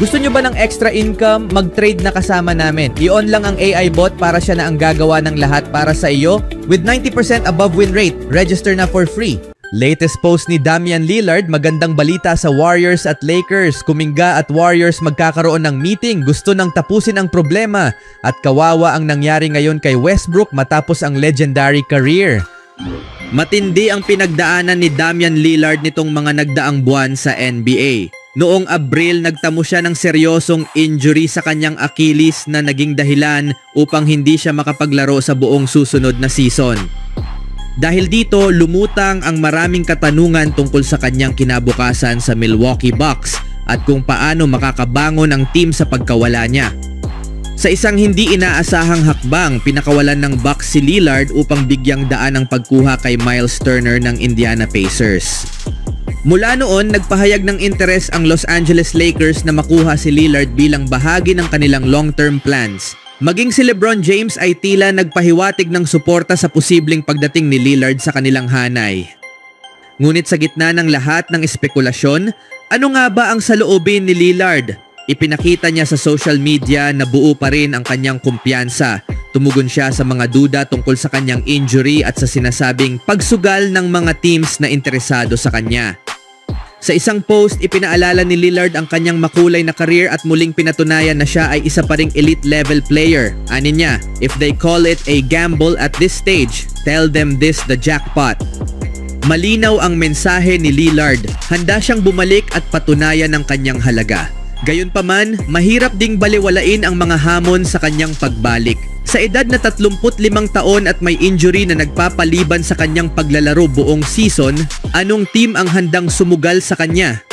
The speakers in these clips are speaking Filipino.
Gusto nyo ba ng extra income? Mag-trade na kasama namin. I-on lang ang AI bot para siya na ang gagawa ng lahat para sa iyo. With 90% above win rate, register na for free. Latest post ni Damian Lillard, magandang balita sa Warriors at Lakers. Kuminga at Warriors magkakaroon ng meeting. Gusto nang tapusin ang problema. At kawawa ang nangyari ngayon kay Westbrook matapos ang legendary career. Matindi ang pinagdaanan ni Damian Lillard nitong mga nagdaang buwan sa NBA. Noong Abril, nagtamo siya ng seryosong injury sa kanyang Achilles na naging dahilan upang hindi siya makapaglaro sa buong susunod na season. Dahil dito, lumutang ang maraming katanungan tungkol sa kanyang kinabukasan sa Milwaukee Bucks at kung paano makakabangon ang team sa pagkawala niya. Sa isang hindi inaasahang hakbang, pinakawalan ng Bucks si Lillard upang bigyang daan ang pagkuha kay Miles Turner ng Indiana Pacers. Mula noon, nagpahayag ng interes ang Los Angeles Lakers na makuha si Lillard bilang bahagi ng kanilang long-term plans. Maging si LeBron James ay tila nagpahiwatig ng suporta sa posibleng pagdating ni Lillard sa kanilang hanay. Ngunit sa gitna ng lahat ng espekulasyon, ano nga ba ang saloobin ni Lillard? Ipinakita niya sa social media na buo pa rin ang kanyang kumpiyansa. Tumugon siya sa mga duda tungkol sa kanyang injury at sa sinasabing pagsugal ng mga teams na interesado sa kanya. Sa isang post, ipinaalala ni Lillard ang kanyang makulay na career at muling pinatunayan na siya ay isa pa ring elite level player. Ani niya, if they call it a gamble at this stage, tell them this the jackpot. Malinaw ang mensahe ni Lillard, handa siyang bumalik at patunayan ang kanyang halaga. Gayunpaman, mahirap ding baliwalain ang mga hamon sa kanyang pagbalik. Sa edad na 35 taon at may injury na nagpapaliban sa kanyang paglalaro buong season, anong team ang handang sumugal sa kanya?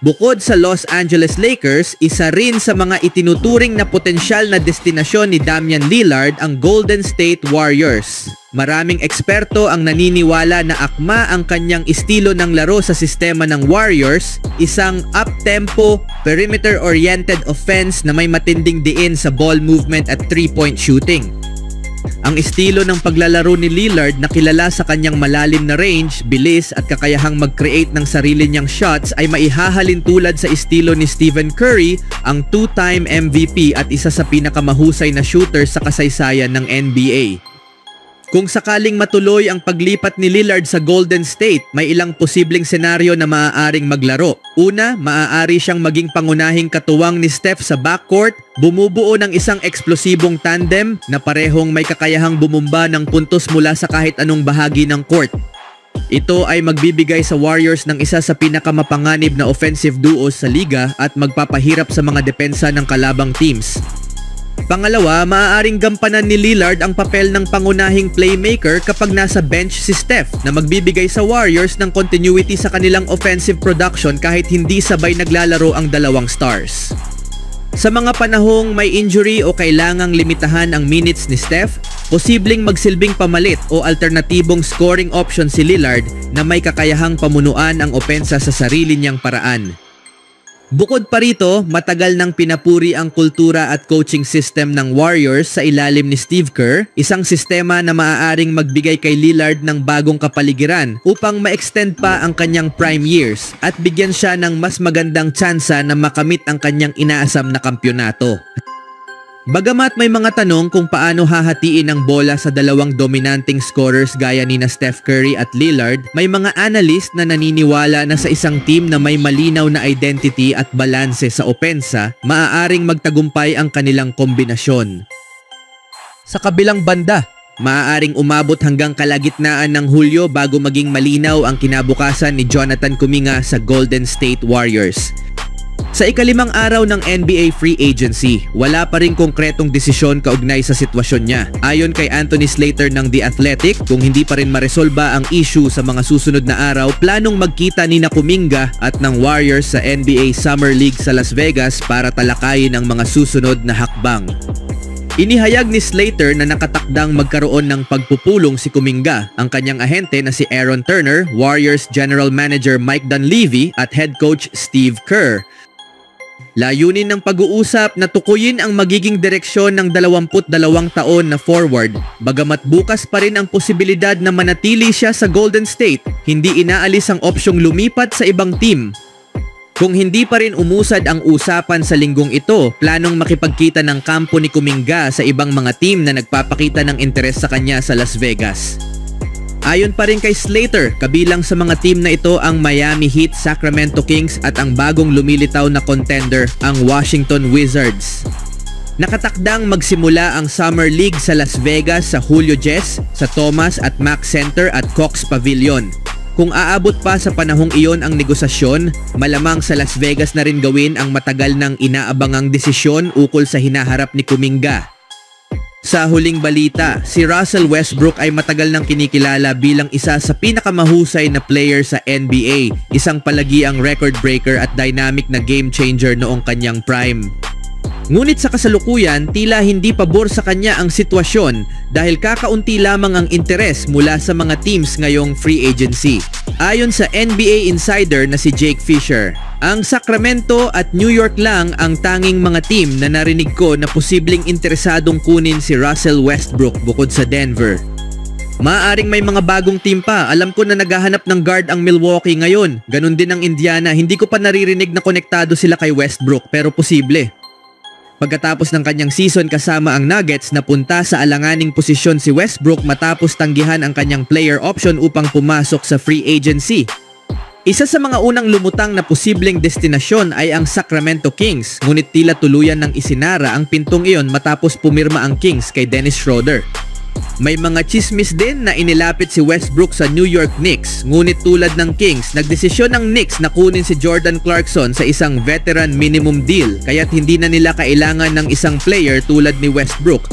Bukod sa Los Angeles Lakers, isa rin sa mga itinuturing na potensyal na destinasyon ni Damian Lillard ang Golden State Warriors. Maraming eksperto ang naniniwala na akma ang kanyang estilo ng laro sa sistema ng Warriors, isang up-tempo, perimeter-oriented offense na may matinding diin sa ball movement at three-point shooting. Ang estilo ng paglalaro ni Lillard na kilala sa kanyang malalim na range, bilis at kakayahang mag-create ng sarili niyang shots ay maihahalin tulad sa estilo ni Stephen Curry, ang two-time MVP at isa sa pinakamahusay na shooter sa kasaysayan ng NBA. Kung sakaling matuloy ang paglipat ni Lillard sa Golden State, may ilang posibleng senaryo na maaaring maglaro. Una, maaari siyang maging pangunahing katuwang ni Steph sa backcourt, bumubuo ng isang eksplosibong tandem na parehong may kakayahang bumumba ng puntos mula sa kahit anong bahagi ng court. Ito ay magbibigay sa Warriors ng isa sa pinakamapanganib na offensive duos sa liga at magpapahirap sa mga depensa ng kalabang teams. Pangalawa, maaaring gampanan ni Lillard ang papel ng pangunahing playmaker kapag nasa bench si Steph na magbibigay sa Warriors ng continuity sa kanilang offensive production kahit hindi sabay naglalaro ang dalawang stars. Sa mga panahong may injury o kailangang limitahan ang minutes ni Steph, posibleng magsilbing pamalit o alternatibong scoring option si Lillard na may kakayahang pamunuan ang opensa sa sarili niyang paraan. Bukod pa rito, matagal nang pinapuri ang kultura at coaching system ng Warriors sa ilalim ni Steve Kerr, isang sistema na maaaring magbigay kay Lillard ng bagong kapaligiran upang ma-extend pa ang kanyang prime years at bigyan siya ng mas magandang tsansa na makamit ang kanyang inaasam na kampyonato. Bagamat may mga tanong kung paano hahatiin ang bola sa dalawang dominanting scorers gaya ni na Steph Curry at Lillard, may mga analyst na naniniwala na sa isang team na may malinaw na identity at balanse sa opensa, maaaring magtagumpay ang kanilang kombinasyon. Sa kabilang banda, maaaring umabot hanggang kalagitnaan ng Hulyo bago maging malinaw ang kinabukasan ni Jonathan Kuminga sa Golden State Warriors. Sa ikalimang araw ng NBA free agency, wala pa ring konkretong desisyon kaugnay sa sitwasyon niya. Ayon kay Anthony Slater ng The Athletic, kung hindi pa rin maresolba ang issue sa mga susunod na araw, planong magkita ni Kuminga at ng Warriors sa NBA Summer League sa Las Vegas para talakayin ang mga susunod na hakbang. Inihayag ni Slater na nakatakdang magkaroon ng pagpupulong si Kuminga, ang kanyang ahente na si Aaron Turner, Warriors General Manager Mike Dunleavy at Head Coach Steve Kerr. Layunin ng pag-uusap na tukuyin ang magiging direksyon ng 22 taon na forward. Bagamat bukas pa rin ang posibilidad na manatili siya sa Golden State, hindi inaalis ang opsyong lumipat sa ibang team. Kung hindi pa rin umusad ang usapan sa linggong ito, planong makipagkita ng kampo ni Kuminga sa ibang mga team na nagpapakita ng interes sa kanya sa Las Vegas. Ayon pa rin kay Slater, kabilang sa mga team na ito ang Miami Heat, Sacramento Kings at ang bagong lumilitaw na contender, ang Washington Wizards. Nakatakdang magsimula ang Summer League sa Las Vegas sa Julio Jess, sa Thomas at Mack Center at Cox Pavilion. Kung aabot pa sa panahong iyon ang negosasyon, malamang sa Las Vegas na rin gawin ang matagal nang inaabangang desisyon ukol sa hinaharap ni Kuminga. Sa huling balita, si Russell Westbrook ay matagal nang kinikilala bilang isa sa pinakamahusay na player sa NBA, isang palagiang record breaker at dynamic na game changer noong kanyang prime. Ngunit sa kasalukuyan, tila hindi pabor sa kanya ang sitwasyon dahil kakaunti lamang ang interes mula sa mga teams ngayong free agency. Ayon sa NBA insider na si Jake Fisher, ang Sacramento at New York lang ang tanging mga team na narinig ko na posibleng interesadong kunin si Russell Westbrook bukod sa Denver. Maaring may mga bagong team pa. Alam ko na naghahanap ng guard ang Milwaukee ngayon. Ganon din ang Indiana. Hindi ko pa naririnig na konektado sila kay Westbrook pero posible. Pagkatapos ng kanyang season kasama ang Nuggets, napunta sa alanganing posisyon si Westbrook matapos tanggihan ang kanyang player option upang pumasok sa free agency. Isa sa mga unang lumutang na posibleng destinasyon ay ang Sacramento Kings, ngunit tila tuluyan ng isinara ang pintong iyon matapos pumirma ang Kings kay Dennis Schroeder. May mga chismis din na inilapit si Westbrook sa New York Knicks, ngunit tulad ng Kings, nagdesisyon ng Knicks na kunin si Jordan Clarkson sa isang veteran minimum deal kaya't hindi na nila kailangan ng isang player tulad ni Westbrook.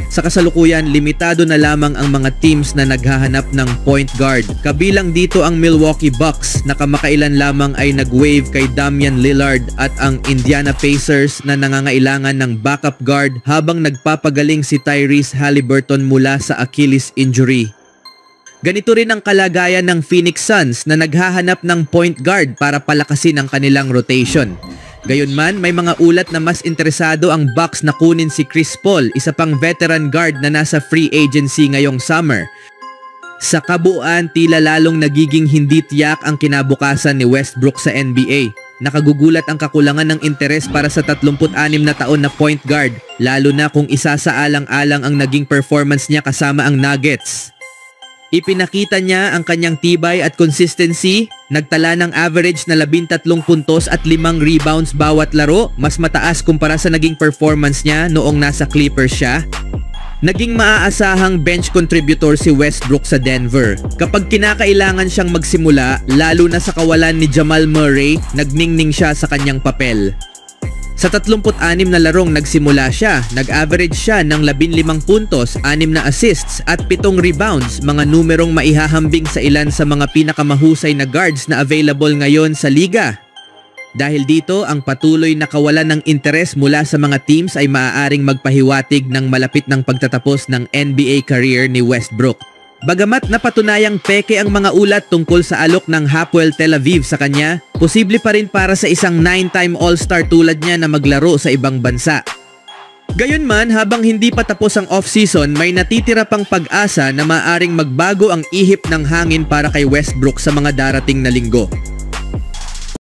Sa kasalukuyan, limitado na lamang ang mga teams na naghahanap ng point guard. Kabilang dito ang Milwaukee Bucks na kamakailan lamang ay nag-wave kay Damian Lillard at ang Indiana Pacers na nangangailangan ng backup guard habang nagpapagaling si Tyrese Haliburton mula sa Achilles injury. Ganito rin ang kalagayan ng Phoenix Suns na naghahanap ng point guard para palakasin ang kanilang rotation. Gayunman, may mga ulat na mas interesado ang Bucks na kunin si Chris Paul, isa pang veteran guard na nasa free agency ngayong summer. Sa kabuuan, tila lalong nagiging hindi tiyak ang kinabukasan ni Westbrook sa NBA. Nakagugulat ang kakulangan ng interes para sa 36 na taon na point guard, lalo na kung isasaalang-alang ang naging performance niya kasama ang Nuggets. Ipinakita niya ang kanyang tibay at consistency, nagtala ng average na 13 puntos at 5 rebounds bawat laro, mas mataas kumpara sa naging performance niya noong nasa Clippers siya. Naging maaasahang bench contributor si Westbrook sa Denver. Kapag kinakailangan siyang magsimula, lalo na sa kawalan ni Jamal Murray, nagningning siya sa kanyang papel. Sa 36 na larong nagsimula siya, nag-average siya ng 15 puntos, 6 na assists at 7 rebounds, mga numerong maihahambing sa ilan sa mga pinakamahusay na guards na available ngayon sa liga. Dahil dito, ang patuloy na kawalan ng interes mula sa mga teams ay maaaring magpahiwatig ng malapit ng pagtatapos ng NBA career ni Westbrook. Bagamat napatunayang peke ang mga ulat tungkol sa alok ng Hapoel Tel Aviv sa kanya, posible pa rin para sa isang 9-time All-Star tulad niya na maglaro sa ibang bansa. Gayunman, habang hindi pa tapos ang off-season, may natitira pang pag-asa na maaring magbago ang ihip ng hangin para kay Westbrook sa mga darating na linggo.